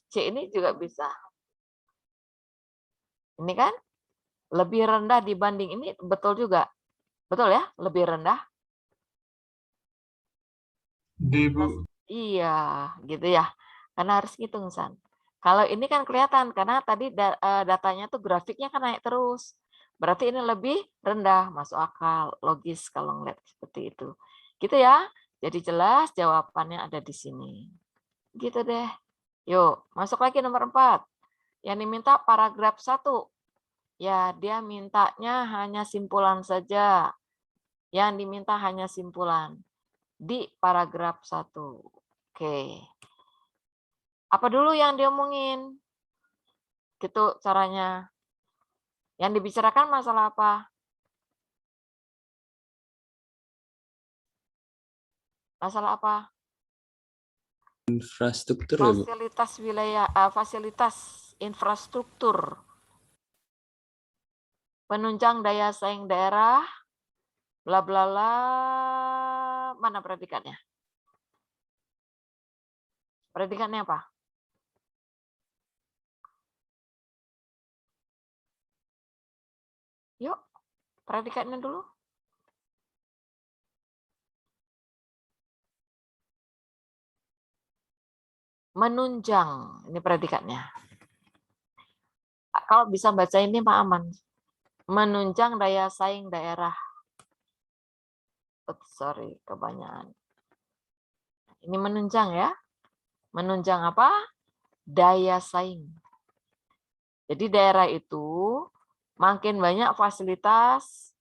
C ini juga bisa. Ini kan lebih rendah dibanding ini, betul juga. Betul ya? Lebih rendah. D, Bu. Iya, gitu ya. Karena harus ngitung, San. Kalau ini kan kelihatan, karena tadi datanya tuh grafiknya kan naik terus. Berarti ini lebih rendah, masuk akal, logis kalau ngeliat seperti itu. Gitu ya. Jadi jelas jawabannya ada di sini. Gitu deh. Yuk, masuk lagi nomor 4. Yang diminta paragraf 1. Ya, dia mintanya hanya simpulan saja. Yang diminta hanya simpulan di paragraf 1. Oke. Apa dulu yang diomongin? Gitu caranya. Yang dibicarakan masalah apa? Masalah apa? Infrastruktur ya, Bu? Fasilitas wilayah, fasilitas infrastruktur. Penunjang daya saing daerah, bla bla bla. Mana predikatnya? Predikatnya apa? Yuk, predikatnya dulu. Menunjang, ini predikatnya. Kalau bisa baca ini Pak Aman. Menunjang daya saing daerah. Sorry, kebanyakan. Ini menunjang ya. Menunjang apa? Daya saing. Jadi daerah itu makin banyak fasilitas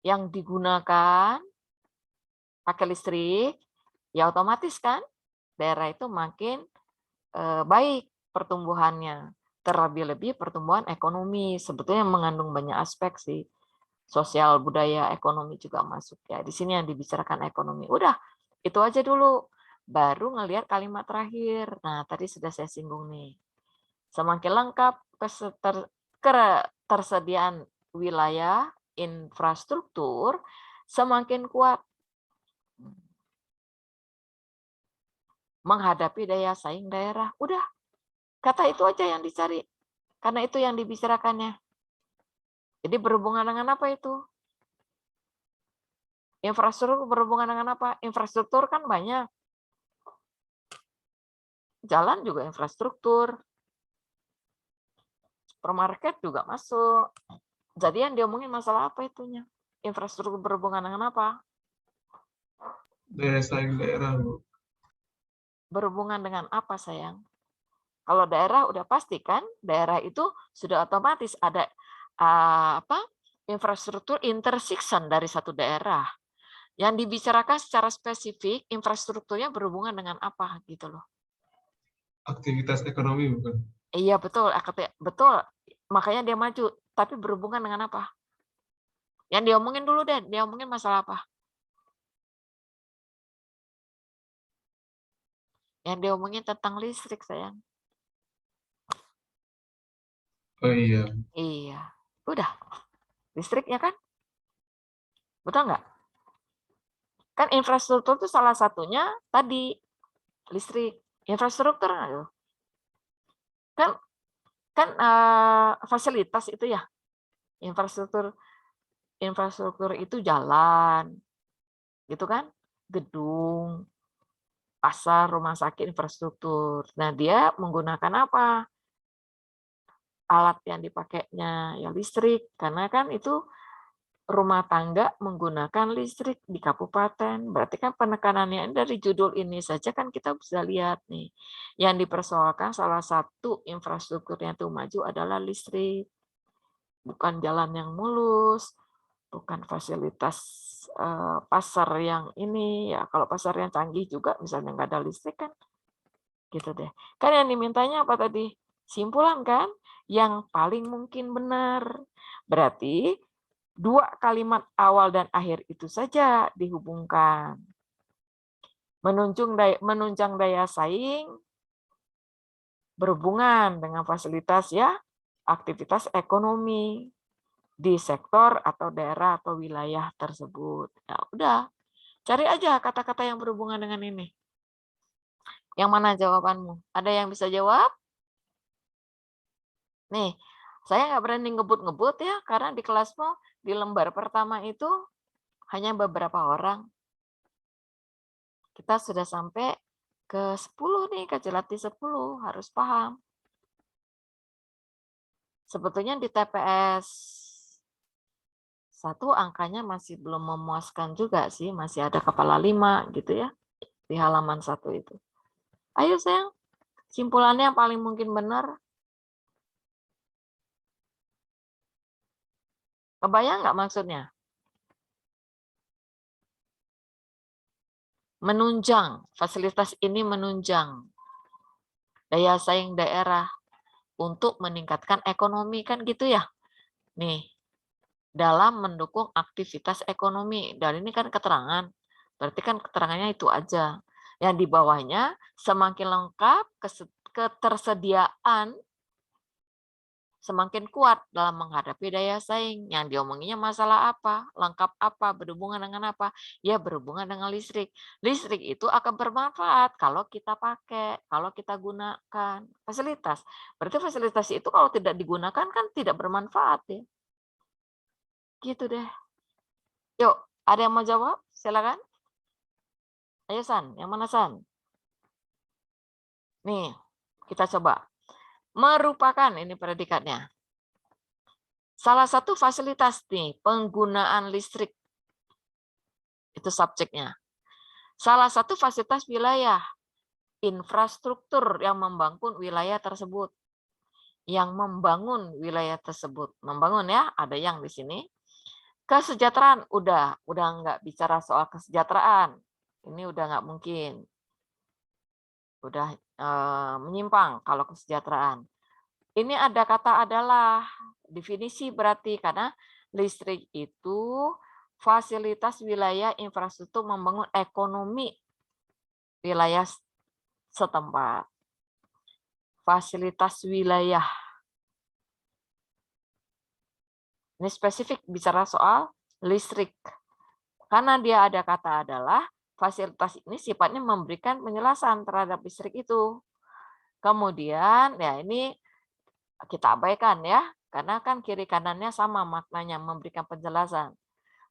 yang digunakan pakai listrik, ya otomatis kan daerah itu makin baik pertumbuhannya. Terlebih-lebih pertumbuhan ekonomi, sebetulnya mengandung banyak aspek sih. Sosial, budaya, ekonomi juga masuk ya. Di sini yang dibicarakan ekonomi. Udah, itu aja dulu. Baru ngelihat kalimat terakhir. Nah, tadi sudah saya singgung nih. Semakin lengkap ketersediaan wilayah, infrastruktur, semakin kuat menghadapi daya saing daerah. Udah, kata itu aja yang dicari. Karena itu yang dibicarakannya. Jadi berhubungan dengan apa itu? Infrastruktur berhubungan dengan apa? Infrastruktur kan banyak. Jalan juga infrastruktur. Supermarket juga masuk. Jadi yang diomongin masalah apa itunya? Infrastruktur berhubungan dengan apa? Daya saing daerah, Bu. Berhubungan dengan apa, sayang? Kalau daerah udah pasti kan, daerah itu sudah otomatis ada infrastruktur intersection dari satu daerah. Yang dibicarakan secara spesifik, infrastrukturnya berhubungan dengan apa gitu loh. Aktivitas ekonomi, bukan? Iya betul, betul. Makanya dia maju. Tapi berhubungan dengan apa? Yang diomongin dulu deh, diomongin masalah apa? Yang diomongin tentang listrik, sayang. Oh iya. Iya, udah. Listriknya kan? Betul nggak? Kan infrastruktur itu salah satunya tadi listrik. Infrastruktur kan kan fasilitas itu ya. Infrastruktur itu jalan, gitu kan? Gedung, pasar, rumah sakit, infrastruktur. Nah, dia menggunakan apa? Alat yang dipakainya ya listrik, karena kan itu rumah tangga menggunakan listrik di kabupaten. Berarti kan penekanannya dari judul ini saja kan kita bisa lihat nih. Yang dipersoalkan salah satu infrastruktur yang tuh maju adalah listrik. Bukan jalan yang mulus, bukan fasilitas pasar yang ini ya. Kalau pasar yang canggih juga misalnya nggak ada listrik kan gitu deh. Kan yang dimintanya apa tadi? Simpulan kan? Yang paling mungkin benar. Berarti dua kalimat awal dan akhir itu saja dihubungkan. Menunjang daya saing berhubungan dengan fasilitas ya, aktivitas ekonomi di sektor atau daerah atau wilayah tersebut. Ya udah, cari aja kata-kata yang berhubungan dengan ini. Yang mana jawabanmu? Ada yang bisa jawab? Nih, saya nggak berani ngebut-ngebut ya, karena di kelasmu di lembar pertama itu hanya beberapa orang. Kita sudah sampai ke 10 nih, ke jelati 10, harus paham. Sebetulnya di TPS 1 angkanya masih belum memuaskan juga sih, masih ada kepala 5 gitu ya, di halaman 1 itu. Ayo sayang, simpulannya yang paling mungkin benar. Kebayang nggak maksudnya? Menunjang, fasilitas ini menunjang daya saing daerah untuk meningkatkan ekonomi, kan gitu ya? Nih, dalam mendukung aktivitas ekonomi. Dan ini kan keterangan, berarti kan keterangannya itu aja. Yang di bawahnya, semakin lengkap ketersediaan, semakin kuat dalam menghadapi daya saing. Yang diomonginya masalah apa? Lengkap apa? Berhubungan dengan apa? Ya berhubungan dengan listrik. Listrik itu akan bermanfaat kalau kita pakai, kalau kita gunakan. Fasilitas. Berarti fasilitas itu kalau tidak digunakan kan tidak bermanfaat ya. Gitu deh. Yuk, ada yang mau jawab? Silakan. Ayo San, yang mana San? Nih, kita coba. Merupakan, ini predikatnya. Salah satu fasilitas nih, penggunaan listrik. Itu subjeknya. Salah satu fasilitas wilayah, infrastruktur yang membangun wilayah tersebut. Yang membangun wilayah tersebut. Membangun ya, ada yang di sini. Kesejahteraan, udah nggak bicara soal kesejahteraan. Ini udah nggak mungkin. Udah menyimpang kalau kesejahteraan. Ini ada kata adalah, definisi berarti, karena listrik itu fasilitas wilayah infrastruktur membangun ekonomi wilayah setempat. Fasilitas wilayah. Ini spesifik bicara soal listrik. Karena dia ada kata adalah, fasilitas ini sifatnya memberikan penjelasan terhadap listrik itu. Kemudian, ya ini kita abaikan ya, karena kan kiri kanannya sama maknanya, memberikan penjelasan.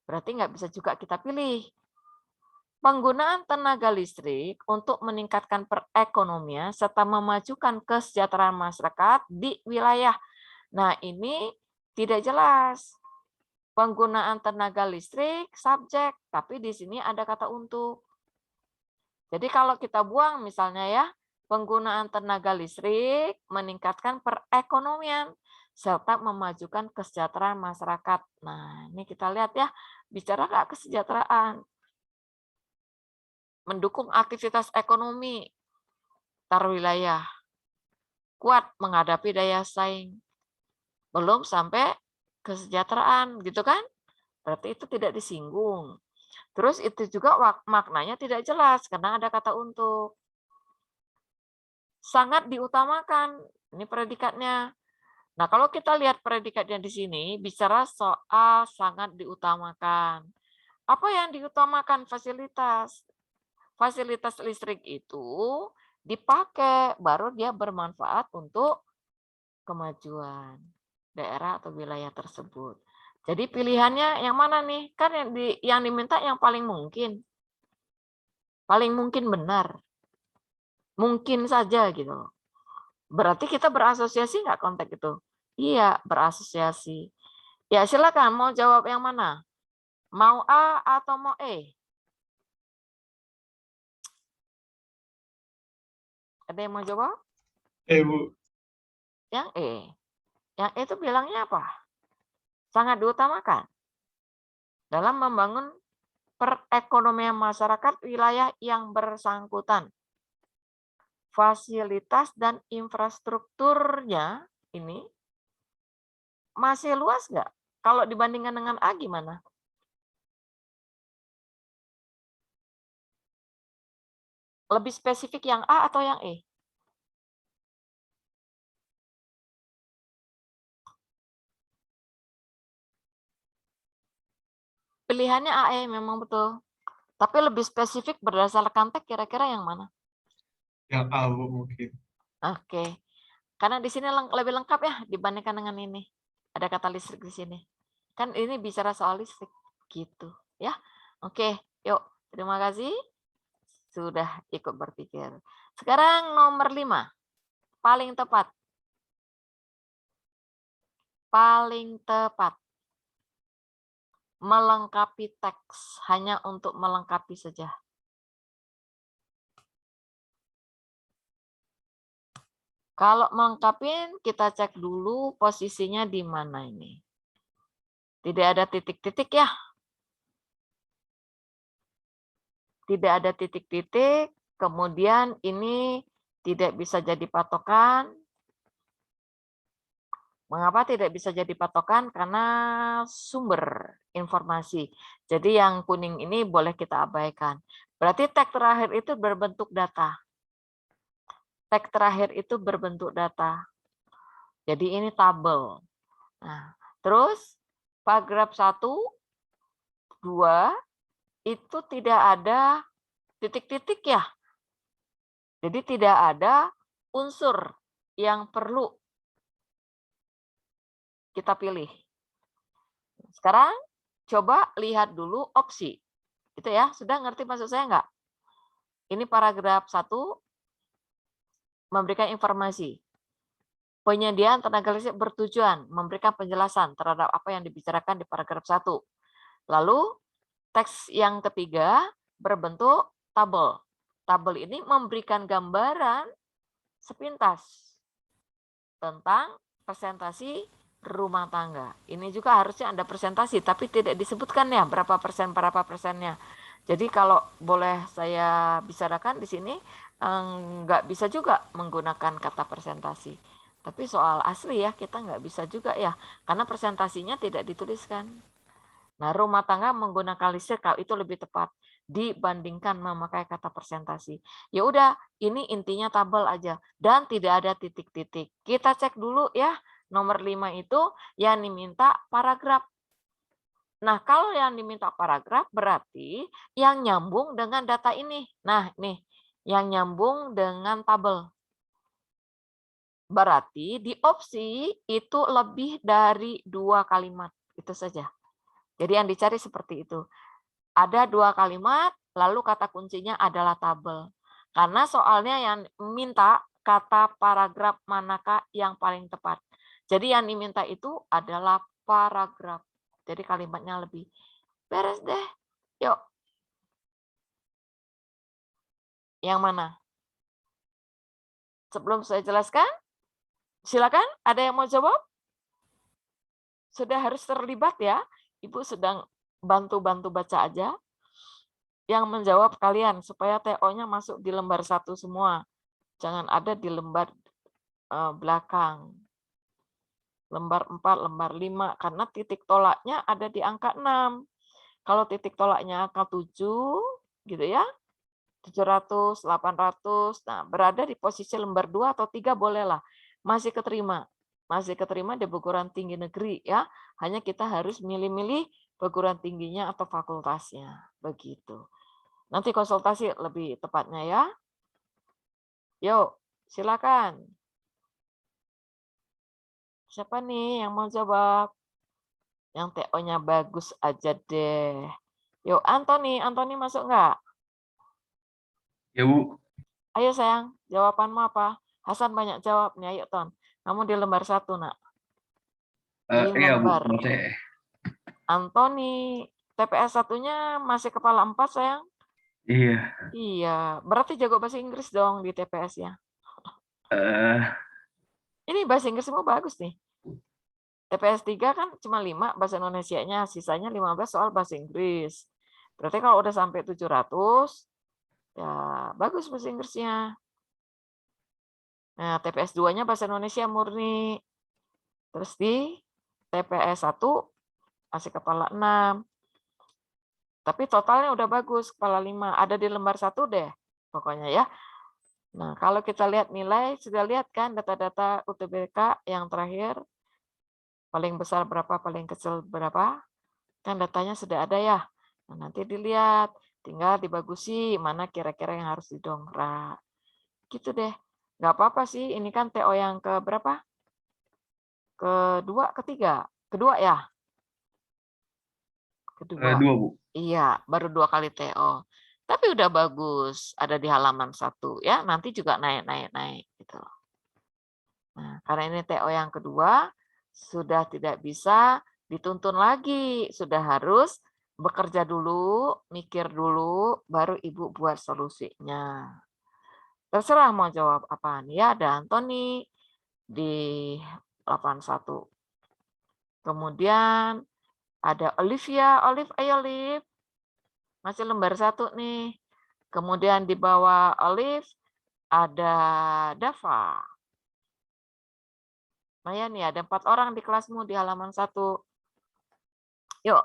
Berarti nggak bisa juga kita pilih. Penggunaan tenaga listrik untuk meningkatkan perekonomian serta memajukan kesejahteraan masyarakat di wilayah. Nah, ini tidak jelas. Penggunaan tenaga listrik, subjek, tapi di sini ada kata untuk. Jadi kalau kita buang misalnya ya, penggunaan tenaga listrik meningkatkan perekonomian serta memajukan kesejahteraan masyarakat. Nah, ini kita lihat ya, bicara nggak kesejahteraan. Mendukung aktivitas ekonomi tar wilayah. Kuat menghadapi daya saing. Belum sampai kesejahteraan, gitu kan? Berarti itu tidak disinggung. Terus itu juga maknanya tidak jelas karena ada kata untuk. Sangat diutamakan, ini predikatnya. Nah, kalau kita lihat predikatnya di sini, bicara soal sangat diutamakan. Apa yang diutamakan? Fasilitas. Fasilitas listrik itu dipakai, baru dia bermanfaat untuk kemajuan daerah atau wilayah tersebut. Jadi pilihannya yang mana nih? Kan yang diminta yang paling mungkin. Paling mungkin benar. Mungkin saja gitu. Berarti kita berasosiasi nggak konteks itu? Iya, berasosiasi. Ya silakan, mau jawab yang mana? Mau A atau mau E? Ada yang mau jawab? Bu. Yang E. Yang E itu bilangnya apa? Sangat diutamakan dalam membangun perekonomian masyarakat wilayah yang bersangkutan. Fasilitas dan infrastrukturnya ini masih luas nggak? Kalau dibandingkan dengan A gimana? Lebih spesifik yang A atau yang E? Pilihannya AE memang betul. Tapi lebih spesifik berdasarkan teks kira-kira yang mana? Yang A, Bu, mungkin. Oke. Karena di sini lebih lengkap ya dibandingkan dengan ini. Ada kata listrik di sini. Kan ini bicara soal listrik gitu ya. Oke, yuk. Terima kasih sudah ikut berpikir. Sekarang nomor 5. Paling tepat. Paling tepat. Melengkapi teks hanya untuk melengkapi saja. Kalau melengkapi, kita cek dulu posisinya di mana ini. Tidak ada titik-titik ya. Tidak ada titik-titik, kemudian ini tidak bisa jadi patokan. Mengapa tidak bisa jadi patokan? Karena sumber informasi. Jadi yang kuning ini boleh kita abaikan. Berarti tag terakhir itu berbentuk data. Tag terakhir itu berbentuk data. Jadi ini tabel. Nah, terus paragraf 1, 2, itu tidak ada titik-titik ya. Jadi tidak ada unsur yang perlu kita pilih. Sekarang coba lihat dulu opsi. Itu ya, sudah ngerti maksud saya enggak? Ini paragraf 1 memberikan informasi. Penyediaan tenaga listrik bertujuan memberikan penjelasan terhadap apa yang dibicarakan di paragraf 1. Lalu teks yang ketiga berbentuk tabel. Tabel ini memberikan gambaran sepintas tentang presentasi rumah tangga. Ini juga harusnya ada presentasi, tapi tidak disebutkan ya berapa persennya. Jadi kalau boleh saya bicarakan di sini, nggak bisa juga menggunakan kata presentasi. Tapi soal asli ya, kita nggak bisa juga ya, karena presentasinya tidak dituliskan. Nah, rumah tangga menggunakan listrik kalau itu lebih tepat dibandingkan memakai kata presentasi. Ya udah, ini intinya tabel aja dan tidak ada titik-titik. Kita cek dulu ya, nomor 5 itu yang diminta paragraf. Nah, kalau yang diminta paragraf berarti yang nyambung dengan data ini. Nah, nih, yang nyambung dengan tabel. Berarti di opsi itu lebih dari 2 kalimat. Itu saja. Jadi yang dicari seperti itu. Ada 2 kalimat, lalu kata kuncinya adalah tabel. Karena soalnya yang minta kata paragraf manakah yang paling tepat. Jadi yang diminta itu adalah paragraf. Jadi kalimatnya lebih. Beres deh. Yuk. Yang mana? Sebelum saya jelaskan, silakan. Ada yang mau jawab? Sudah harus terlibat ya. Ibu sedang bantu-bantu baca aja. Yang menjawab kalian supaya TO-nya masuk di lembar 1 semua. Jangan ada di lembar belakang. Lembar 4, lembar 5 karena titik tolaknya ada di angka 6. Kalau titik tolaknya angka 7 gitu ya. 700, 800. Nah, berada di posisi lembar 2 atau 3 bolehlah. Masih keterima. Masih keterima di perguruan tinggi negeri ya. Hanya kita harus milih-milih perguruan tingginya atau fakultasnya. Begitu. Nanti konsultasi lebih tepatnya ya. Yuk, silakan. Siapa nih yang mau jawab? Yang TO-nya bagus aja deh. Yuk, Anthony. Anthony masuk nggak? Ya, Bu. Ayo sayang, jawabanmu apa? Hasan banyak jawabnya. Ayo, Ton. Kamu di lembar 1, nak. Di Iya, Bu. lembar. Saya. Anthony, TPS 1-nya masih kepala 4, sayang? Iya. Iya, berarti jago bahasa Inggris dong di TPS-nya. Ini bahasa Inggrismu bagus nih. TPS 3 kan cuma 5 bahasa Indonesianya, sisanya 15 soal bahasa Inggris. Berarti kalau udah sampai 700, ya bagus bahasa Inggrisnya. Nah, TPS 2-nya bahasa Indonesia murni. Terus di TPS 1 masih kepala 6. Tapi totalnya udah bagus, kepala 5. Ada di lembar 1 deh, pokoknya ya. Nah, kalau kita lihat nilai, sudah lihat kan data-data UTBK yang terakhir, paling besar berapa, paling kecil berapa, kan datanya sudah ada ya. Nah, nanti dilihat, tinggal dibagusi mana kira-kira yang harus didongkrak. Gitu deh. Nggak apa-apa sih, ini kan TO yang ke berapa? Kedua, ketiga? Kedua ya? Kedua. Dua, Bu. Iya, baru 2 kali TO. Tapi udah bagus, ada di halaman 1 ya, nanti juga naik gitu. Nah, karena ini TO yang kedua, sudah tidak bisa dituntun lagi, sudah harus bekerja dulu, mikir dulu, baru Ibu buat solusinya. Terserah mau jawab apa nih ya, ada Anthony di 81. Kemudian ada Olivia, ayo Olive, masih lembar 1 nih. Kemudian di bawah Olive ada Dava. Lumayan ya, ada 4 orang di kelasmu di halaman 1. Yuk.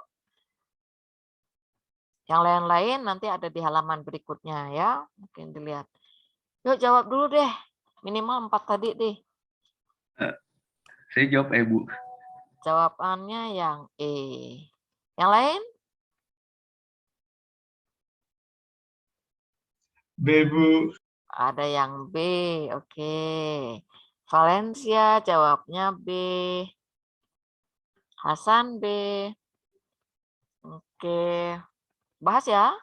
Yang lain-lain nanti ada di halaman berikutnya ya, mungkin dilihat. Yuk jawab dulu deh, minimal 4 tadi deh. Saya jawab Bu. Jawabannya yang E. Yang lain? B, Bu. Ada yang B, oke. Valencia jawabnya B. Hasan B. Oke. Bahas ya.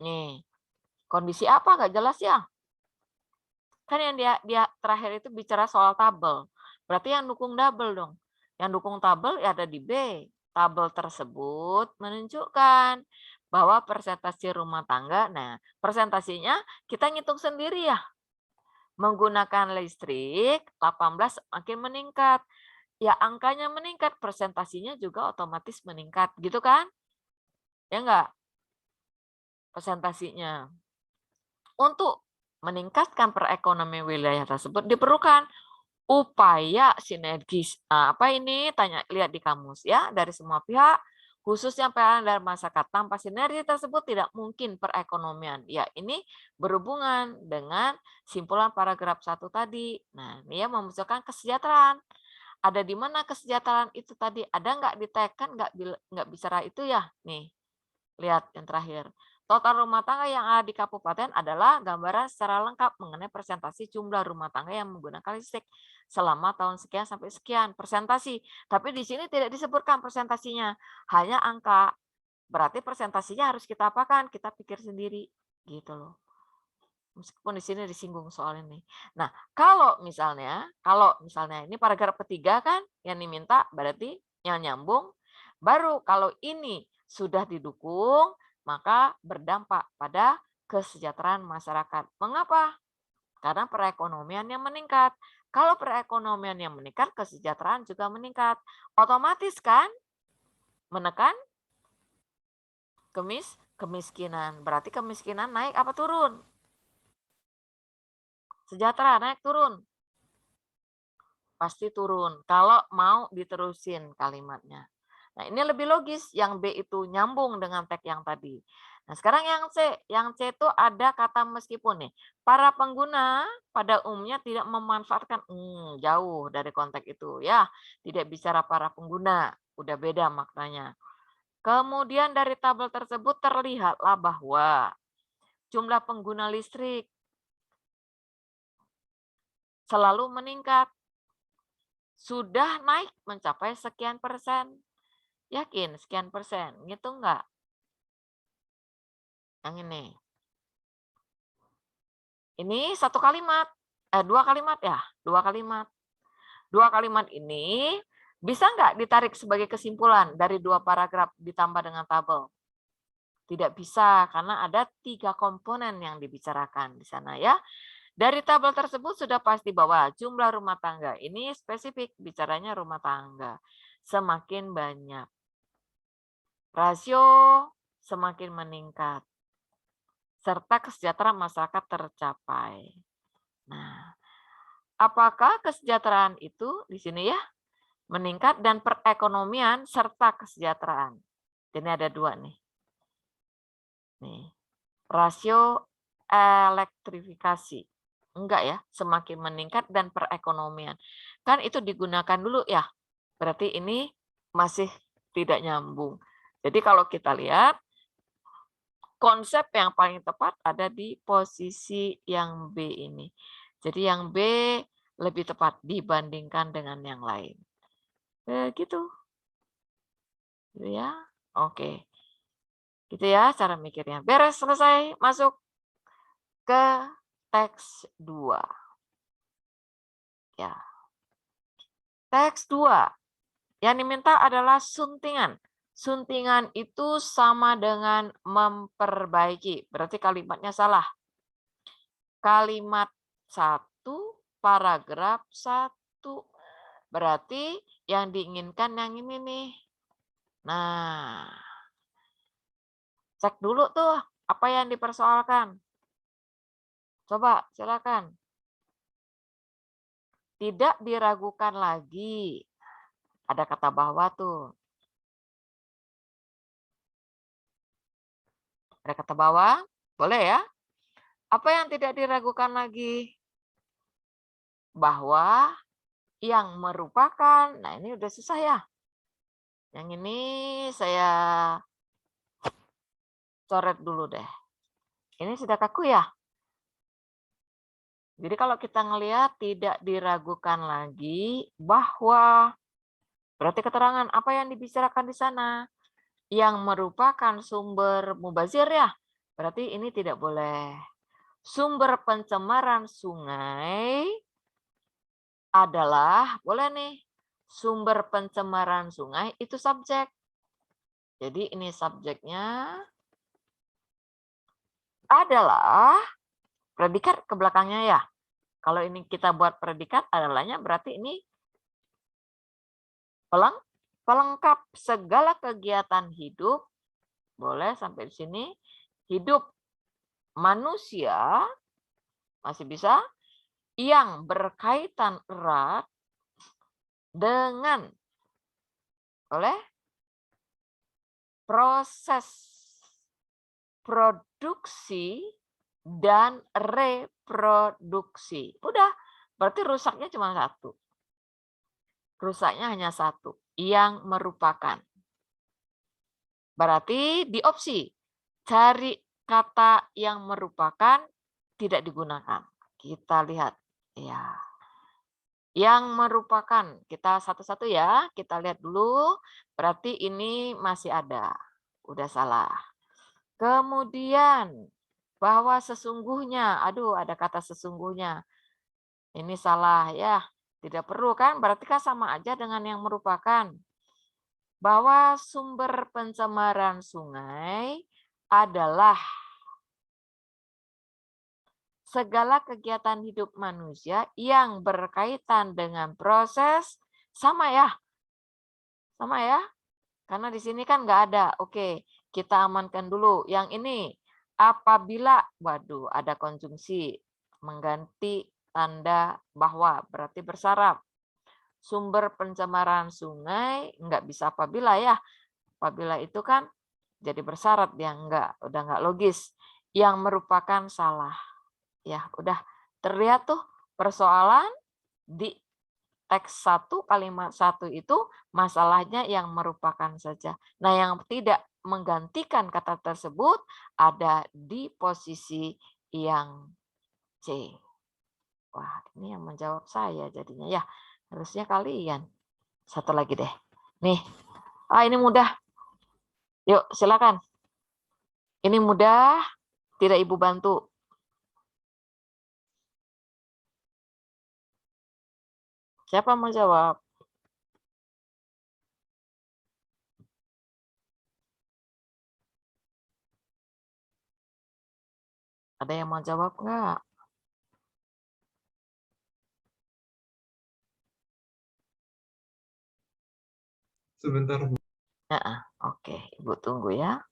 Nih, kondisi apa nggak jelas ya? Kan yang dia terakhir itu bicara soal tabel. Berarti yang dukung double dong. Yang dukung tabel ya ada di B. Tabel tersebut menunjukkan bahwa persentase rumah tangga, nah persentasinya kita ngitung sendiri ya. Menggunakan listrik 18 makin meningkat. Ya angkanya meningkat, persentasinya juga otomatis meningkat. Gitu kan? Ya enggak? Persentasinya. Untuk meningkatkan perekonomian wilayah tersebut diperlukan upaya sinergis. Nah, apa ini? Lihat di kamus ya, dari semua pihak, khususnya PLN dan masyarakat. Tanpa sinergi tersebut tidak mungkin perekonomian. Ya, ini berhubungan dengan simpulan paragraf 1 tadi. Nah, ini ya memunculkan kesejahteraan. Ada di mana kesejahteraan itu tadi? Ada nggak ditekan, nggak bicara itu ya? Nih, lihat yang terakhir. Total rumah tangga yang ada di kabupaten adalah gambaran secara lengkap mengenai persentase jumlah rumah tangga yang menggunakan listrik selama tahun sekian sampai sekian. Persentasi. Tapi di sini tidak disebutkan persentasinya. Hanya angka. Berarti persentasinya harus kita apakan? Kita pikir sendiri. Gitu loh. Meskipun di sini disinggung soal ini. Nah, kalau misalnya ini paragraf ketiga kan yang diminta berarti yang nyambung. Baru kalau ini sudah didukung, maka berdampak pada kesejahteraan masyarakat. Mengapa? Karena perekonomian yang meningkat. Kalau perekonomian yang meningkat, kesejahteraan juga meningkat. Otomatis kan menekan kemiskinan. Berarti kemiskinan naik apa turun? Sejahtera naik turun? Pasti turun. Kalau mau diterusin kalimatnya. Nah, ini lebih logis. Yang B itu nyambung dengan tag yang tadi. Nah, sekarang yang C. Yang C itu ada kata meskipun nih. Para pengguna pada umumnya tidak memanfaatkan. Jauh dari konteks itu. Ya, tidak bicara para pengguna. Udah beda maknanya. Kemudian dari tabel tersebut terlihatlah bahwa jumlah pengguna listrik selalu meningkat. Sudah naik mencapai sekian persen. Yakin sekian persen, gitu enggak? Yang ini. Ini satu kalimat, 2 kalimat ya, 2 kalimat. 2 kalimat ini bisa enggak ditarik sebagai kesimpulan dari 2 paragraf ditambah dengan tabel? Tidak bisa, karena ada 3 komponen yang dibicarakan di sana ya. Dari tabel tersebut sudah pasti bahwa jumlah rumah tangga ini spesifik, bicaranya rumah tangga. Semakin banyak. Rasio semakin meningkat. Serta kesejahteraan masyarakat tercapai. Nah, apakah kesejahteraan itu di sini ya? Meningkat dan perekonomian serta kesejahteraan. Ini ada 2 nih. Nih. Rasio elektrifikasi. Enggak ya, semakin meningkat dan perekonomian. Kan itu digunakan dulu ya. Berarti ini masih tidak nyambung. Jadi kalau kita lihat konsep yang paling tepat ada di posisi yang B ini. Jadi yang B lebih tepat dibandingkan dengan yang lain. Gitu. Gitu ya. Oke. Gitu ya cara mikirnya. Beres, selesai, masuk ke teks 2. Ya. Teks 2. Yang diminta adalah suntingan. Suntingan itu sama dengan memperbaiki. Berarti kalimatnya salah. Kalimat 1, paragraf 1. Berarti yang diinginkan yang ini nih. Nah, cek dulu tuh apa yang dipersoalkan. Coba, silakan. Tidak diragukan lagi. Ada kata bahwa tuh. Ada kata bahwa, boleh ya. Apa yang tidak diragukan lagi? Bahwa yang merupakan, nah ini udah susah ya. Yang ini saya coret dulu deh. Ini sudah kaku ya. Jadi kalau kita ngelihat tidak diragukan lagi bahwa, berarti keterangan apa yang dibicarakan di sana yang merupakan sumber mubazir ya. Berarti ini tidak boleh. Sumber pencemaran sungai adalah, boleh nih, sumber pencemaran sungai itu subjek. Jadi ini subjeknya adalah predikat ke belakangnya ya. Kalau ini kita buat predikat adalahnya berarti ini pelengkap segala kegiatan hidup. Boleh sampai di sini. Hidup manusia masih bisa yang berkaitan erat dengan oleh proses produksi dan reproduksi. Udah, berarti rusaknya cuma satu. Rusaknya hanya satu, yang merupakan. Berarti di opsi, cari kata yang merupakan tidak digunakan. Kita lihat. Ya. Yang merupakan, kita satu-satu ya, kita lihat dulu, berarti ini masih ada. Udah salah. Kemudian, bahwa sesungguhnya, aduh ada kata sesungguhnya. Ini salah ya, tidak perlu kan, berarti kan sama aja dengan yang merupakan. Bahwa sumber pencemaran sungai adalah segala kegiatan hidup manusia yang berkaitan dengan proses, sama ya, karena di sini kan nggak ada. Oke, kita amankan dulu. Yang ini, apabila, waduh, ada konjungsi mengganti tanda bahwa, berarti bersyarat. Sumber pencemaran sungai nggak bisa apabila ya. Apabila itu kan jadi bersyarat, dia udah nggak logis. Yang merupakan salah. Ya, udah terlihat tuh persoalan di teks 1, kalimat 1 itu masalahnya yang merupakan saja. Nah, yang tidak menggantikan kata tersebut ada di posisi yang C. Wah, ini yang menjawab saya jadinya ya. Harusnya kalian. Satu lagi deh. Nih. Ini mudah. Yuk, silakan. Ini mudah, tidak Ibu bantu. Siapa mau jawab? Ada yang mau jawab nggak? Sebentar, Bu. Oke, Ibu tunggu ya.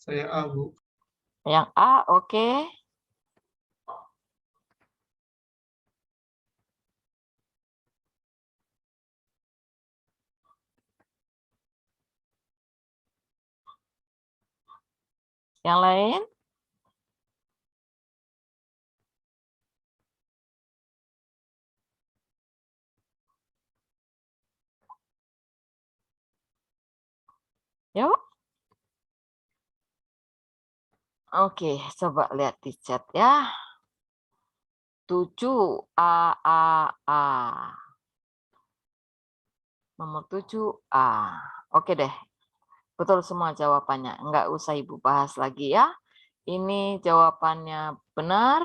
Saya A, Bu. Yang A, oke. Yang lain? Yuk. Oke, coba lihat di chat ya. 7 A. Nomor 7 A. Oke deh. Betul semua jawabannya. Enggak usah Ibu bahas lagi ya. Ini jawabannya benar.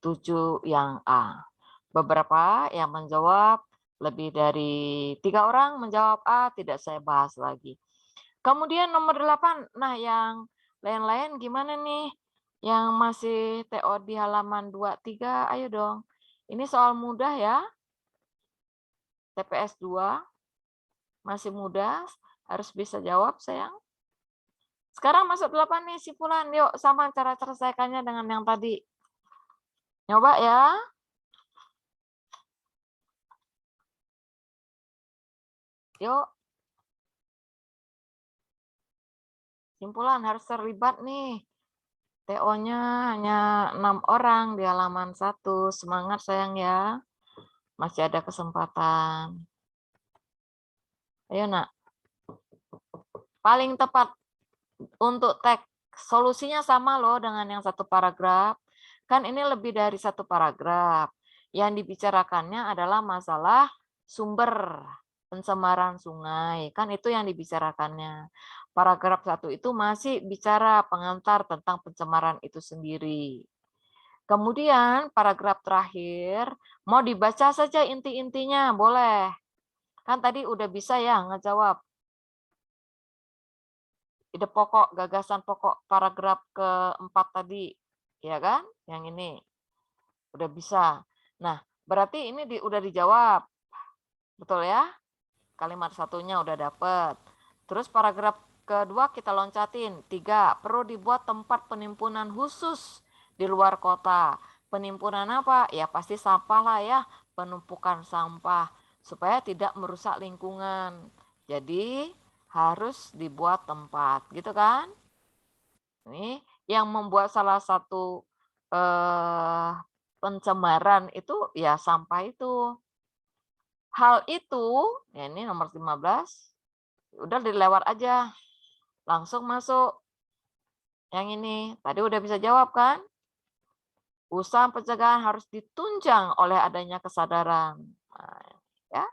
7 yang A. Beberapa yang menjawab, lebih dari 3 orang menjawab A, tidak saya bahas lagi. Kemudian nomor 8. Nah, yang lain-lain gimana nih? Yang masih TO di halaman 23, ayo dong. Ini soal mudah ya. TPS 2. Masih mudah, harus bisa jawab, sayang. Sekarang masuk 8 nih, simpulan. Yuk, sama cara selesaikannya dengan yang tadi. Nyoba ya. Yuk. Simpulan harus terlibat nih. TO-nya hanya 6 orang di halaman 1. Semangat sayang ya. Masih ada kesempatan. Ayo nak. Paling tepat untuk teks. Solusinya sama loh dengan yang satu paragraf. Kan ini lebih dari satu paragraf. Yang dibicarakannya adalah masalah sumber pencemaran sungai. Kan itu yang dibicarakannya. Paragraf 1 itu masih bicara pengantar tentang pencemaran itu sendiri. Kemudian paragraf terakhir, mau dibaca saja inti-intinya, boleh. Kan tadi udah bisa ya ngejawab. Ide pokok, gagasan pokok paragraf keempat tadi. Ya kan? Yang ini. Udah bisa. Nah, berarti ini udah dijawab. Betul ya? Kalimat satunya udah dapet. Terus paragraf kedua kita loncatin. 3, perlu dibuat tempat penimbunan khusus di luar kota. Penimbunan apa? Ya pasti sampah lah ya. Penumpukan sampah. Supaya tidak merusak lingkungan. Jadi harus dibuat tempat. Gitu kan? Ini yang membuat salah satu pencemaran itu ya sampah itu. Hal itu, ya ini nomor 15, udah dilewat aja. Langsung masuk. Yang ini, tadi udah bisa jawab kan? Usaha pencegahan harus ditunjang oleh adanya kesadaran. Nah, ya.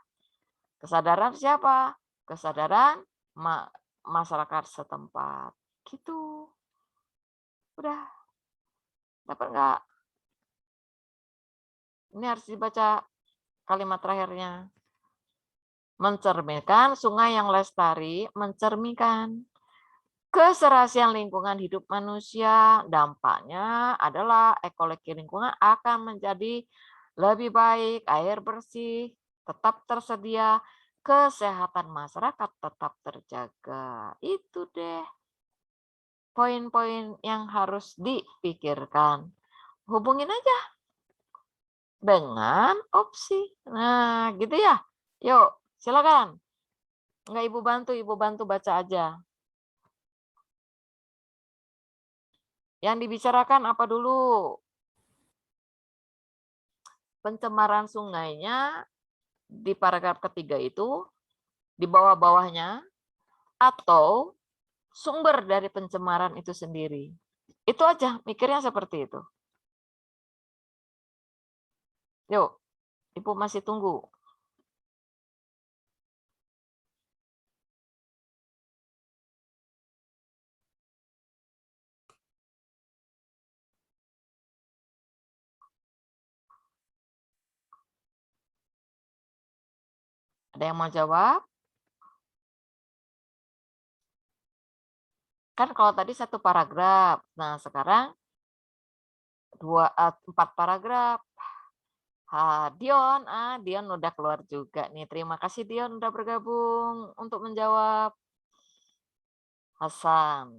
Kesadaran siapa? Kesadaran masyarakat setempat. Gitu. Udah. Dapat nggak? Ini harus dibaca kalimat terakhirnya. Mencerminkan sungai yang lestari, mencerminkan keserasian lingkungan hidup manusia. Dampaknya adalah ekologi lingkungan akan menjadi lebih baik, air bersih tetap tersedia, kesehatan masyarakat tetap terjaga. Itu deh poin-poin yang harus dipikirkan. Hubungin aja dengan opsi. Nah, gitu ya. Yuk, silakan. Enggak Ibu bantu baca aja. Yang dibicarakan apa dulu? Pencemaran sungainya di paragraf ketiga itu, di bawah-bawahnya, atau sumber dari pencemaran itu sendiri. Itu aja, mikirnya seperti itu. Yuk, Ibu masih tunggu. Ada yang mau jawab? Kan kalau tadi satu paragraf, nah sekarang 4 paragraf. Dion udah keluar juga nih. Terima kasih Dion udah bergabung untuk menjawab. Hasan.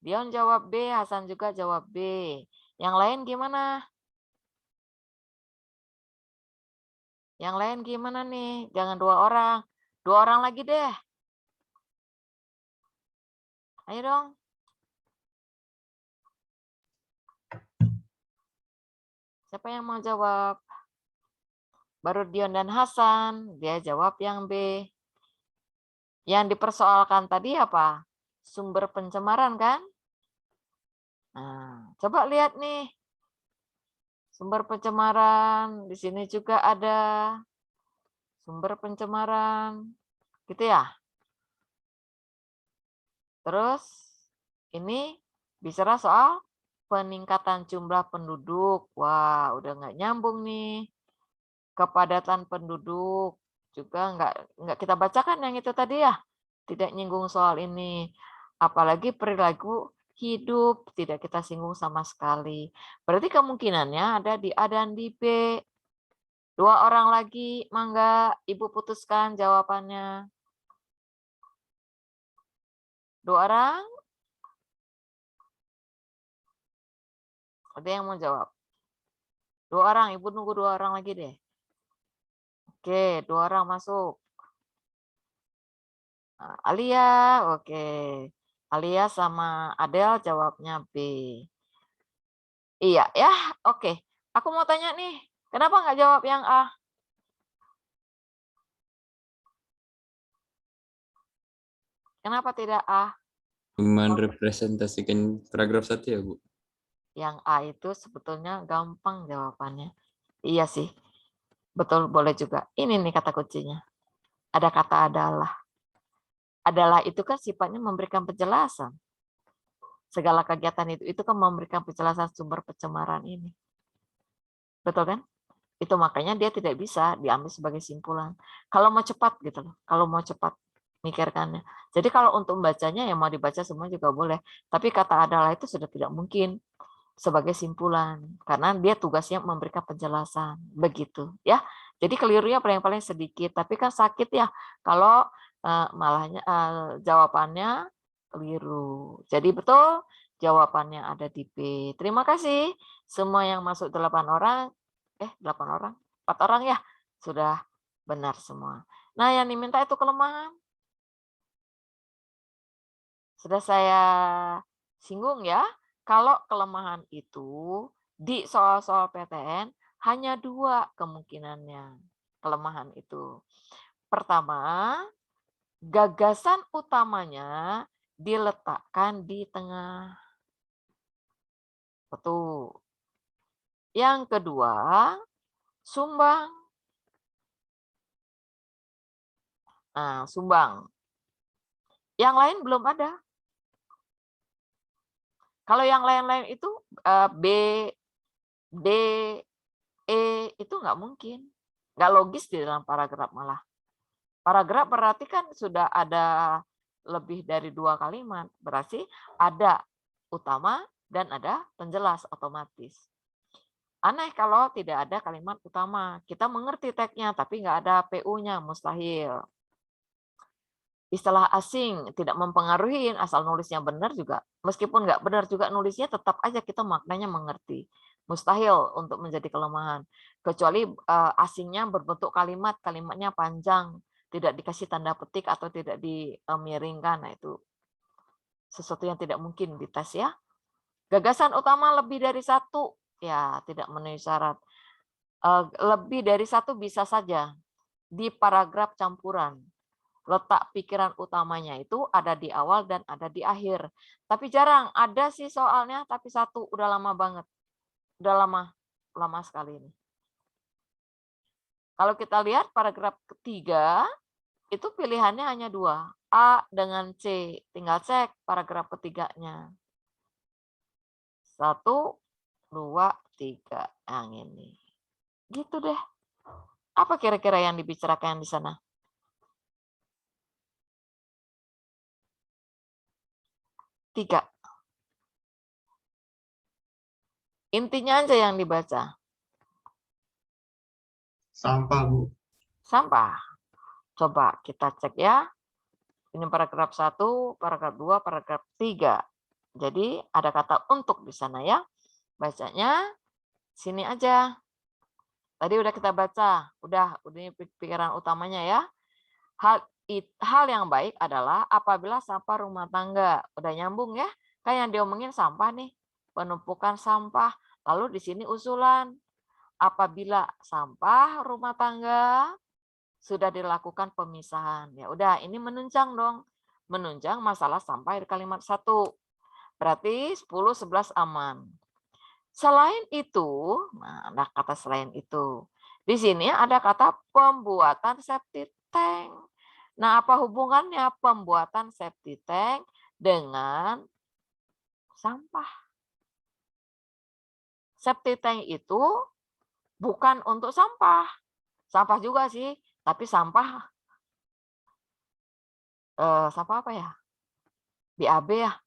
Dion jawab B, Hasan juga jawab B. Yang lain gimana? Yang lain gimana nih? Jangan 2 orang. 2 orang lagi deh. Ayo dong. Siapa yang mau jawab? Baru Dion dan Hasan. Dia jawab yang B. Yang dipersoalkan tadi apa? Sumber pencemaran kan? Nah, coba lihat nih. Sumber pencemaran. Di sini juga ada sumber pencemaran. Gitu ya? Terus ini bicara soal peningkatan jumlah penduduk. Wah, udah nggak nyambung nih. Kepadatan penduduk juga nggak kita bacakan yang itu tadi ya. Tidak nyinggung soal ini. Apalagi perilaku hidup tidak kita singgung sama sekali. Berarti kemungkinannya ada di A dan di B. 2 orang lagi, mangga Ibu putuskan jawabannya. 2 orang? Ada yang mau jawab? 2 orang, Ibu nunggu 2 orang lagi deh. Oke, 2 orang masuk. Alia, oke. Alia sama Adel jawabnya B. Iya, ya, oke. Aku mau tanya nih, kenapa nggak jawab yang A? Kenapa tidak A? Merepresentasikan paragraf 1 ya, Bu? Yang A itu sebetulnya gampang jawabannya. Iya sih, betul boleh juga. Ini nih kata kuncinya. Ada kata adalah. Adalah itu kan sifatnya memberikan penjelasan. Segala kegiatan itu kan memberikan penjelasan sumber pencemaran ini. Betul kan? Itu makanya dia tidak bisa diambil sebagai simpulan. Kalau mau cepat gitu loh. Kalau mau cepat mikirkannya. Jadi kalau untuk membacanya ya mau dibaca semua juga boleh. Tapi kata adalah itu sudah tidak mungkin sebagai simpulan karena dia tugasnya memberikan penjelasan begitu ya. Jadi kelirunya paling sedikit tapi kan sakit ya kalau malahnya jawabannya keliru. Jadi betul jawabannya ada di B. Terima kasih semua yang masuk 8 orang 8 orang 4 orang ya sudah benar semua. Nah yang diminta itu kelemahan sudah saya singgung ya. Kalau kelemahan itu di soal-soal PTN hanya 2 kemungkinannya kelemahan itu. Pertama, gagasan utamanya diletakkan di tengah. Betul. Yang kedua, sumbang. Nah, sumbang. Yang lain belum ada. Kalau yang lain-lain itu B, D, E itu nggak mungkin. Nggak logis di dalam paragraf malah. Paragraf berarti kan sudah ada lebih dari 2 kalimat. Berarti ada utama dan ada penjelas otomatis. Aneh kalau tidak ada kalimat utama. Kita mengerti teksnya tapi nggak ada PU-nya, mustahil. Istilah asing tidak mempengaruhi asal nulisnya benar juga. Meskipun nggak benar juga nulisnya, tetap aja kita maknanya mengerti. Mustahil untuk menjadi kelemahan. Kecuali asingnya berbentuk kalimat, kalimatnya panjang, tidak dikasih tanda petik atau tidak dimiringkan. Nah itu sesuatu yang tidak mungkin dites ya. Gagasan utama lebih dari 1, ya tidak memenuhi syarat. Lebih dari 1 bisa saja di paragraf campuran. Letak pikiran utamanya itu ada di awal dan ada di akhir. Tapi jarang ada sih soalnya, tapi 1 udah lama banget. Udah lama sekali ini. Kalau kita lihat paragraf ketiga, itu pilihannya hanya 2. A dengan C. Tinggal cek paragraf ketiganya. 1, 2, 3. Yang ini. Gitu deh. Apa kira-kira yang dibicarakan di sana? Tiga. Intinya aja yang dibaca. Sampah, Bu. Sampah. Coba kita cek ya. Ini paragraf 1, paragraf 2, paragraf 3. Jadi ada kata untuk di sana ya. Bacanya sini aja. Tadi udah kita baca, udah ini pikiran utamanya ya. Hal yang baik adalah apabila sampah rumah tangga. Udah nyambung ya. Kan yang diomongin sampah nih. Penumpukan sampah. Lalu di sini usulan. Apabila sampah rumah tangga sudah dilakukan pemisahan. Ya udah, ini menunjang dong. Menunjang masalah sampah di kalimat 1. Berarti 10, 11 aman. Selain itu, nah ada kata selain itu. Di sini ada kata pembuatan septic tank. Nah, apa hubungannya pembuatan septic tank dengan sampah? Septic tank itu bukan untuk sampah. Sampah juga sih, tapi sampah sampah apa ya? BAB ya.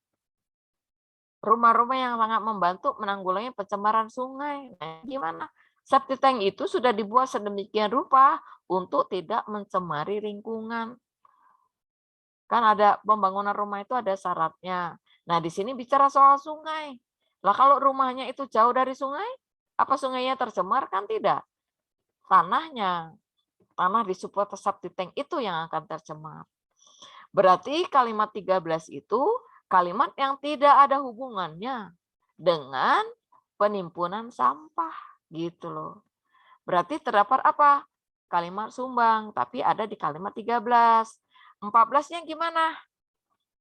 Rumah-rumah yang sangat membantu menanggulangi pencemaran sungai. Nah, gimana? Septic tank itu sudah dibuat sedemikian rupa untuk tidak mencemari lingkungan. Kan ada pembangunan rumah itu ada syaratnya. Nah, di sini bicara soal sungai. Lah kalau rumahnya itu jauh dari sungai, apa sungainya tercemar? Kan tidak. Tanah di support septic tank itu yang akan tercemar. Berarti kalimat 13 itu kalimat yang tidak ada hubungannya dengan penimbunan sampah gitu loh. Berarti terdapat apa? Kalimat sumbang, tapi ada di kalimat 13. 14-nya gimana?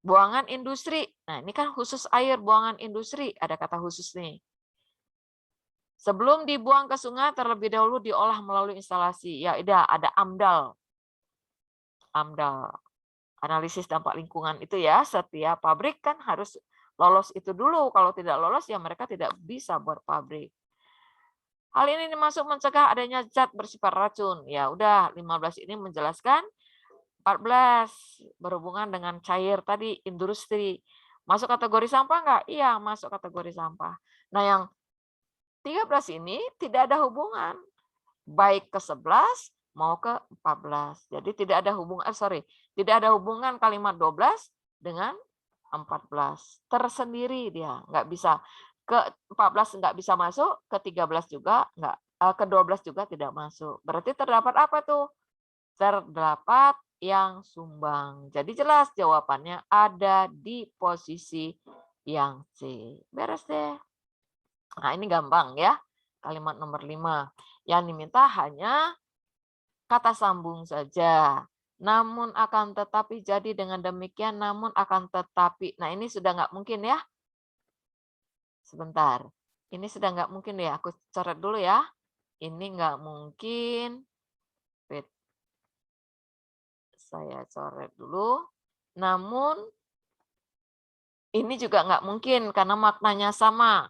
Buangan industri. Nah, ini kan khusus air, buangan industri, ada kata khusus nih. Sebelum dibuang ke sungai, terlebih dahulu diolah melalui instalasi. Ya, ada AMDAL. AMDAL. Analisis dampak lingkungan itu ya, setiap pabrik kan harus lolos itu dulu. Kalau tidak lolos ya mereka tidak bisa buat pabrik. Hal ini dimaksud mencegah adanya zat bersifat racun. Ya udah, 15 ini menjelaskan. 14 berhubungan dengan cair tadi, industri. Masuk kategori sampah enggak? Iya, masuk kategori sampah. Nah, yang 13 ini tidak ada hubungan. Baik ke 11 mau ke 14. Jadi tidak ada hubungan, tidak ada hubungan kalimat 12 dengan 14. Tersendiri dia, nggak bisa. Ke 14 nggak bisa masuk, ke 13 juga nggak, ke 12 juga tidak masuk. Berarti terdapat apa tuh? Terdapat yang sumbang. Jadi jelas jawabannya ada di posisi yang C. Beres deh. Nah, ini gampang ya. Kalimat nomor 5. Yang diminta hanya kata sambung saja. Namun akan tetapi, jadi dengan demikian, namun akan tetapi. Nah, ini sudah nggak mungkin ya. Sebentar. Ini sudah nggak mungkin ya. Aku coret dulu ya. Ini nggak mungkin. Wait. Saya coret dulu. Namun ini juga nggak mungkin karena maknanya sama.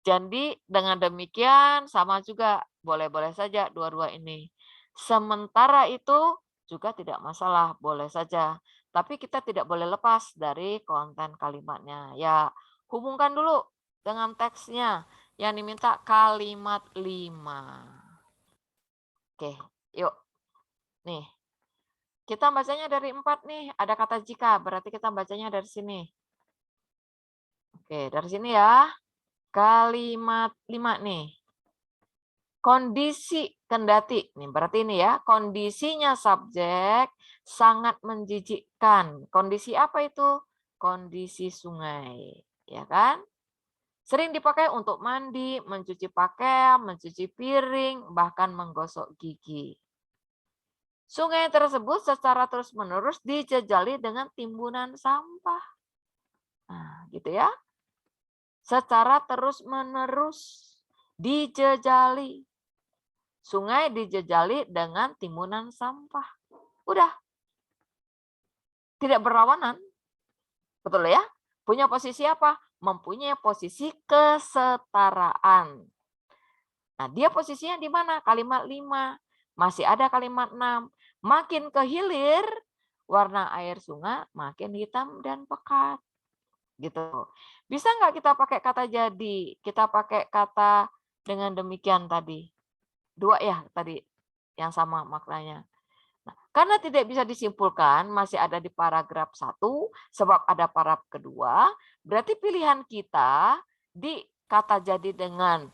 Jadi dengan demikian sama juga, boleh-boleh saja dua-dua ini. Sementara itu juga tidak masalah, boleh saja. Tapi kita tidak boleh lepas dari konten kalimatnya. Ya, hubungkan dulu dengan teksnya yang diminta kalimat 5. Oke, yuk. Nih, kita bacanya dari 4 nih, ada kata jika, berarti kita bacanya dari sini. Oke, dari sini ya. Kalimat 5 nih. Kondisi kendati. Nih, berarti ini ya, kondisinya subjek sangat menjijikkan. Kondisi apa itu? Kondisi sungai, ya kan? Sering dipakai untuk mandi, mencuci pakaian, mencuci piring, bahkan menggosok gigi. Sungai tersebut secara terus-menerus dijejali dengan timbunan sampah. Nah, gitu ya. Secara terus-menerus dijejali. Sungai dijejali dengan timbunan sampah. Udah. Tidak berlawanan. Betul ya? Punya posisi apa? Mempunyai posisi kesetaraan. Nah, dia posisinya di mana? Kalimat 5. Masih ada kalimat 6. Makin ke hilir, warna air sungai makin hitam dan pekat. Gitu. Bisa nggak kita pakai kata jadi? Kita pakai kata dengan demikian tadi. 2 ya tadi yang sama maknanya. Nah, Karena tidak bisa disimpulkan, masih ada di paragraf 1, sebab ada paragraf kedua, berarti pilihan kita di kata jadi dengan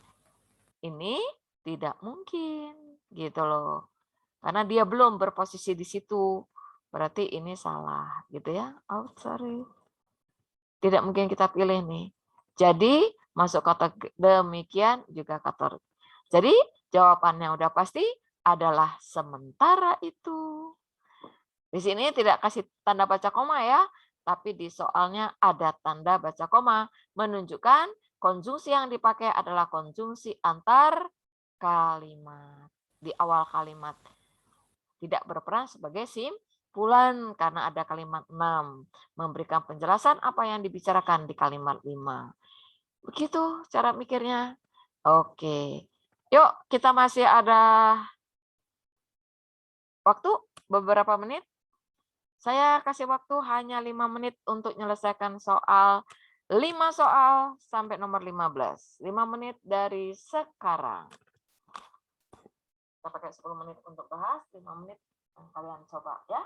ini tidak mungkin, gitu loh. Karena dia belum berposisi di situ, berarti ini salah, gitu ya. Oh, sorry. Tidak mungkin kita pilih nih. Jadi, masuk kata demikian juga kata. Jadi, jawabannya udah pasti adalah sementara itu. Di sini tidak kasih tanda baca koma ya, tapi di soalnya ada tanda baca koma, menunjukkan konjungsi yang dipakai adalah konjungsi antar kalimat. Di awal kalimat. Tidak berperan sebagai simpulan karena ada kalimat 6. Memberikan penjelasan apa yang dibicarakan di kalimat 5. Begitu cara mikirnya. Oke. Yuk, kita masih ada waktu beberapa menit. Saya kasih waktu hanya 5 menit untuk menyelesaikan soal 5 soal sampai nomor 15. 5 menit dari sekarang. Kita pakai 10 menit untuk bahas, 5 menit kalian coba ya.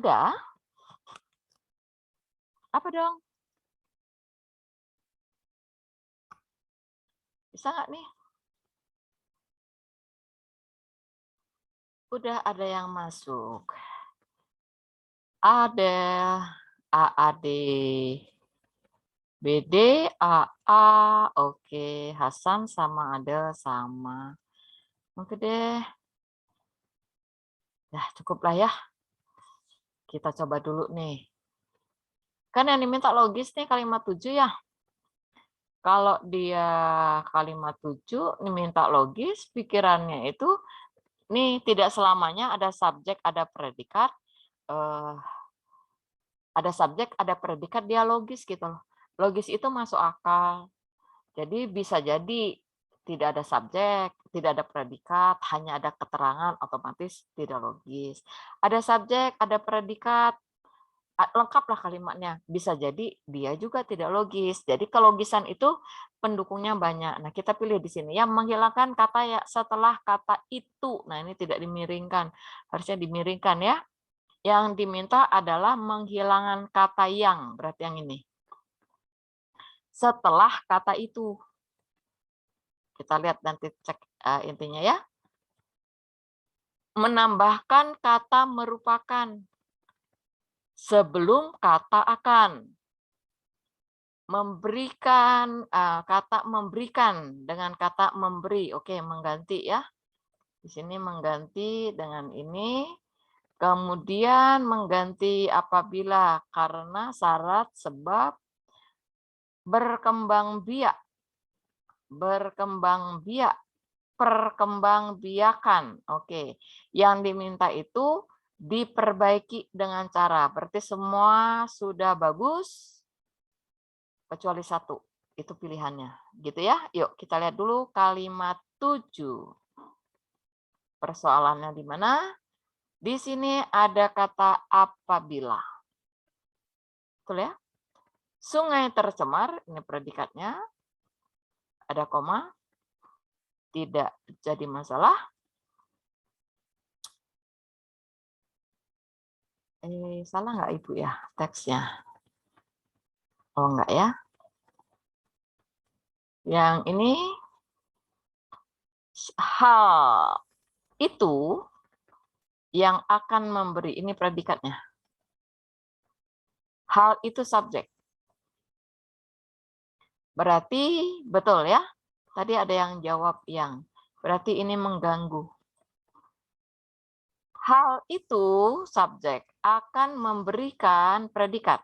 Udah? Apa dong? Bisa nggak nih? Udah ada yang masuk. Ada AAD, BD, AA, oke. Hasan sama Adel sama. Oke deh. Nah, cukuplah ya. Kita coba dulu nih. Kan yang diminta logis nih kalimat 7 ya. Kalau dia kalimat 7 diminta logis, pikirannya itu nih tidak selamanya ada subjek, ada predikat. Ada subjek, ada predikat, dia logis gitu loh. Logis itu masuk akal. Jadi bisa jadi tidak ada subjek, tidak ada predikat, hanya ada keterangan, otomatis tidak logis. Ada subjek, ada predikat, lengkaplah kalimatnya. Bisa jadi dia juga tidak logis. Jadi kelogisan itu pendukungnya banyak. Nah, kita pilih di sini ya, menghilangkan kata ya setelah kata itu. Nah, ini tidak dimiringkan. Harusnya dimiringkan ya. Yang diminta adalah menghilangkan kata yang, berarti yang ini. Setelah kata itu. Kita lihat nanti cek intinya ya. Menambahkan kata merupakan sebelum kata akan. Memberikan kata memberikan dengan kata memberi. Oke, mengganti ya. Di sini mengganti dengan ini. Kemudian mengganti apabila karena syarat sebab berkembang biak. Berkembang biak. Perkembangbiakan. Oke. Yang diminta itu diperbaiki dengan cara. Berarti semua sudah bagus kecuali satu. Itu pilihannya. Gitu ya. Yuk kita lihat dulu kalimat 7. Persoalannya di mana? Di sini ada kata apabila. Betul ya? Sungai tercemar, ini predikatnya. Ada koma. Tidak jadi masalah. Salah nggak Ibu ya teksnya? Oh enggak ya. Yang ini hal itu yang akan memberi, ini predikatnya. Hal itu subjek. Berarti betul ya. Tadi ada yang jawab yang. Berarti ini mengganggu. Hal itu subjek akan memberikan predikat.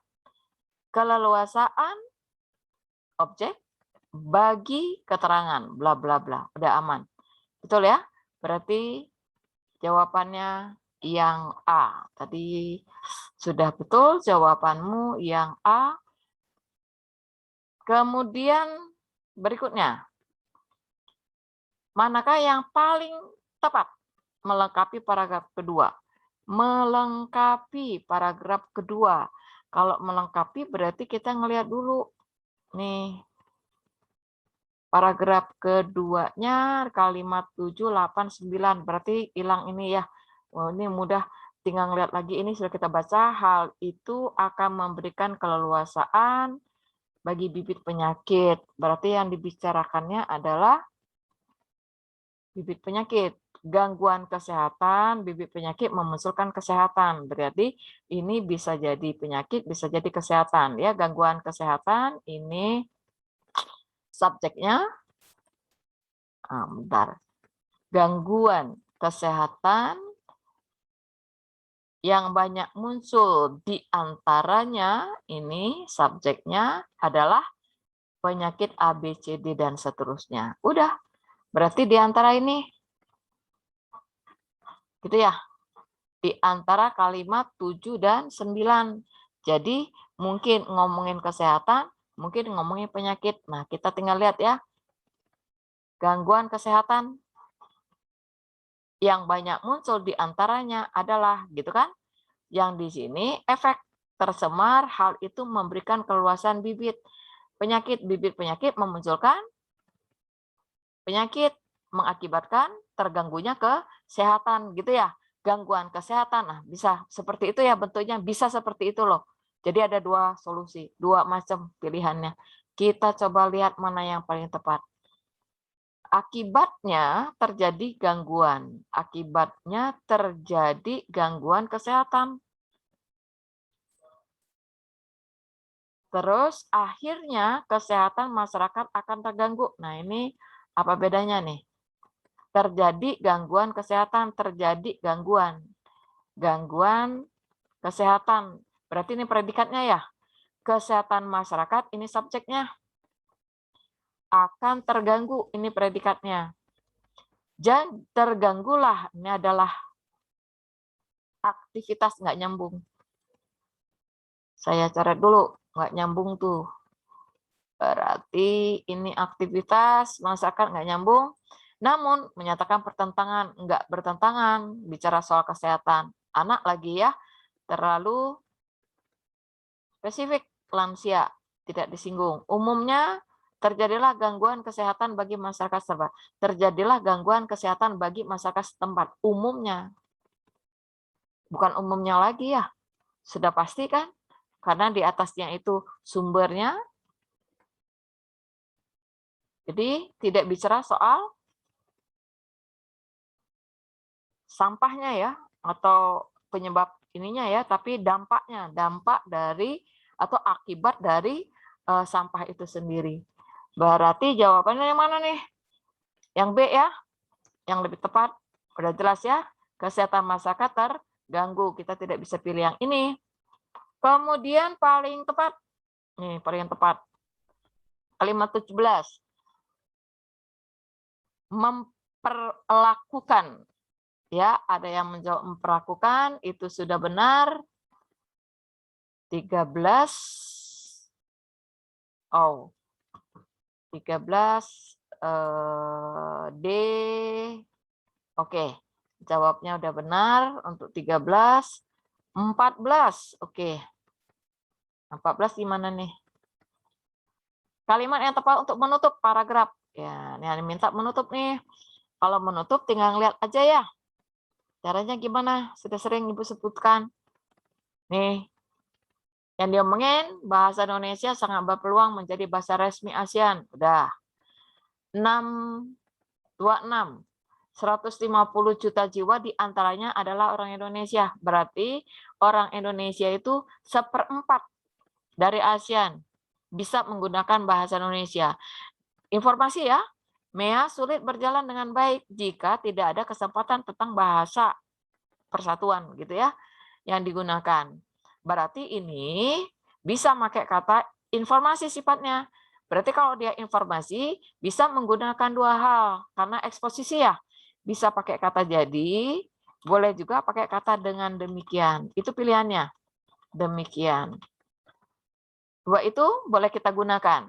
Keleluasaan objek bagi keterangan bla bla bla. Udah aman. Betul ya? Berarti jawabannya yang A. Tadi sudah betul jawabanmu yang A. Kemudian berikutnya. Manakah yang paling tepat melengkapi paragraf kedua? Melengkapi paragraf kedua. Kalau melengkapi berarti kita ngelihat dulu. Nih. Paragraf keduanya kalimat 7, 8, 9. Berarti hilang ini ya. Oh, ini mudah. Tinggal ngelihat lagi, ini sudah kita baca. Hal itu akan memberikan keleluasaan bagi bibit penyakit. Berarti yang dibicarakannya adalah bibit penyakit. Gangguan kesehatan, bibit penyakit memunculkan kesehatan. Berarti ini bisa jadi penyakit, bisa jadi kesehatan. Ya, gangguan kesehatan ini subjeknya. Bentar. Gangguan kesehatan yang banyak muncul di antaranya ini subjeknya adalah penyakit A, B, C, D, dan seterusnya. Udah, berarti di antara ini. Gitu ya. Di antara kalimat 7 dan 9. Jadi mungkin ngomongin kesehatan, mungkin ngomongin penyakit. Nah, kita tinggal lihat ya. Gangguan kesehatan yang banyak muncul di antaranya adalah, gitu kan? Yang di sini efek tercemar, hal itu memberikan keluasan bibit. Penyakit, bibit penyakit memunculkan penyakit, mengakibatkan terganggunya kesehatan, gitu ya. gangguan kesehatan. Nah, bisa seperti itu ya bentuknya, bisa seperti itu loh. Jadi ada dua solusi, dua macam pilihannya. Kita coba lihat mana yang paling tepat. Akibatnya terjadi gangguan. Akibatnya terjadi gangguan kesehatan. Terus akhirnya kesehatan masyarakat akan terganggu. Nah, ini apa bedanya nih? Terjadi gangguan kesehatan, terjadi gangguan. Gangguan kesehatan. Berarti ini predikatnya ya. Kesehatan masyarakat ini subjeknya. Akan terganggu, ini predikatnya. Dan terganggulah, ini adalah aktivitas nggak nyambung. Saya coret dulu, nggak nyambung tuh. Berarti ini aktivitas masyarakat nggak nyambung, namun menyatakan pertentangan, nggak bertentangan, bicara soal kesehatan. Anak lagi ya, terlalu spesifik, lansia, tidak disinggung. Umumnya terjadilah gangguan kesehatan bagi masyarakat setempat. Terjadilah gangguan kesehatan bagi masyarakat setempat. Umumnya. Bukan umumnya lagi ya. Sudah pasti kan? Karena di atasnya itu sumbernya. Jadi tidak bicara soal sampahnya ya, atau penyebab ininya ya, tapi dampaknya, dampak dari atau akibat dari sampah itu sendiri. Berarti jawabannya yang mana nih? Yang B ya, yang lebih tepat. Udah jelas ya, kesehatan masyarakat terganggu. Kita tidak bisa pilih yang ini. Kemudian paling tepat, nih paling tepat. Kalimat 17. Memperlakukan. Ya, ada yang menjawab memperlakukan, itu sudah benar. 13. Oh. 13 D. Oke. Jawabnya udah benar untuk 13. 14. Oke. 14 gimana nih? Kalimat yang tepat untuk menutup paragraf. Ya, ini minta menutup nih. Kalau menutup tinggal lihat aja ya. Caranya gimana? Sudah sering Ibu sebutkan. Nih, yang diomongin bahasa Indonesia sangat berpeluang menjadi bahasa resmi ASEAN. Udah. 626. 150 juta jiwa diantaranya adalah orang Indonesia. Berarti orang Indonesia itu 1/4 dari ASEAN bisa menggunakan bahasa Indonesia. Informasi ya, MEA sulit berjalan dengan baik jika tidak ada kesempatan tentang bahasa persatuan gitu ya yang digunakan. Berarti ini bisa pakai kata informasi sifatnya. Berarti kalau dia informasi bisa menggunakan dua hal karena eksposisi ya. Bisa pakai kata jadi, boleh juga pakai kata dengan demikian. Itu pilihannya. Demikian. Dua itu boleh kita gunakan.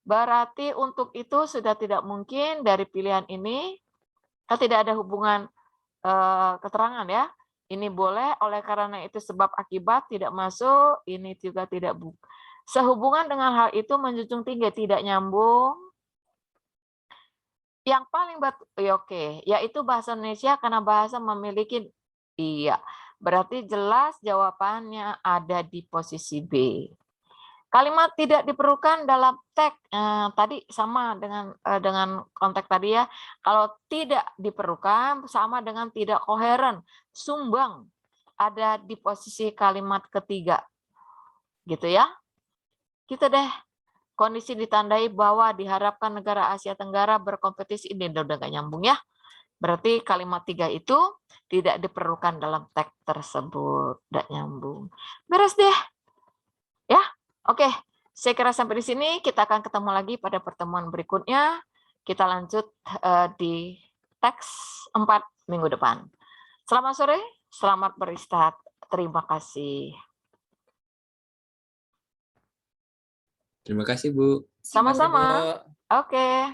Berarti untuk itu sudah tidak mungkin dari pilihan ini tidak ada hubungan keterangan ya. Ini boleh, oleh karena itu sebab akibat tidak masuk, ini juga tidak sehubungan dengan hal itu menjunjung tinggi, tidak nyambung. Yang paling ya oke, yaitu bahasa Indonesia karena bahasa memiliki, iya. Berarti jelas jawabannya ada di posisi B. Kalimat tidak diperlukan dalam teks tadi sama dengan konteks tadi ya. Kalau tidak diperlukan sama dengan tidak koheren, sumbang ada di posisi kalimat ketiga. Gitu ya. Gitu deh. Kondisi ditandai bahwa diharapkan negara Asia Tenggara berkompetisi, ini udah gak nyambung ya. Berarti kalimat 3 itu tidak diperlukan dalam teks tersebut. Tidak nyambung. Beres deh. Ya, oke. Saya kira sampai di sini. Kita akan ketemu lagi pada pertemuan berikutnya. Kita lanjut di teks 4 minggu depan. Selamat sore, selamat beristirahat. Terima kasih. Terima kasih, Bu. Sama-sama. Oke.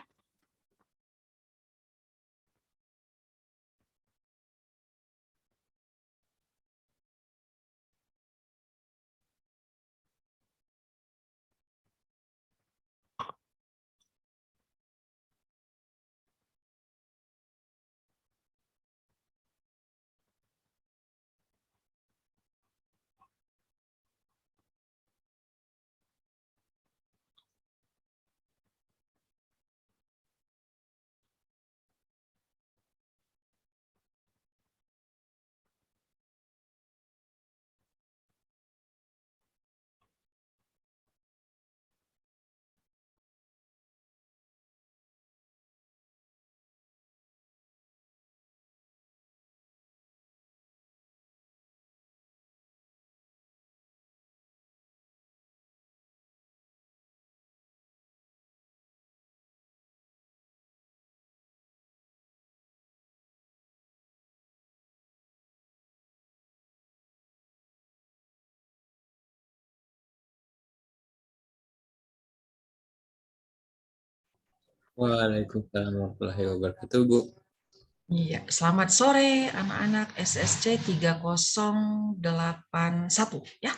Waalaikumsalam warahmatullahi wabarakatuh, Bu. Iya, selamat sore anak-anak SSC 3081 ya.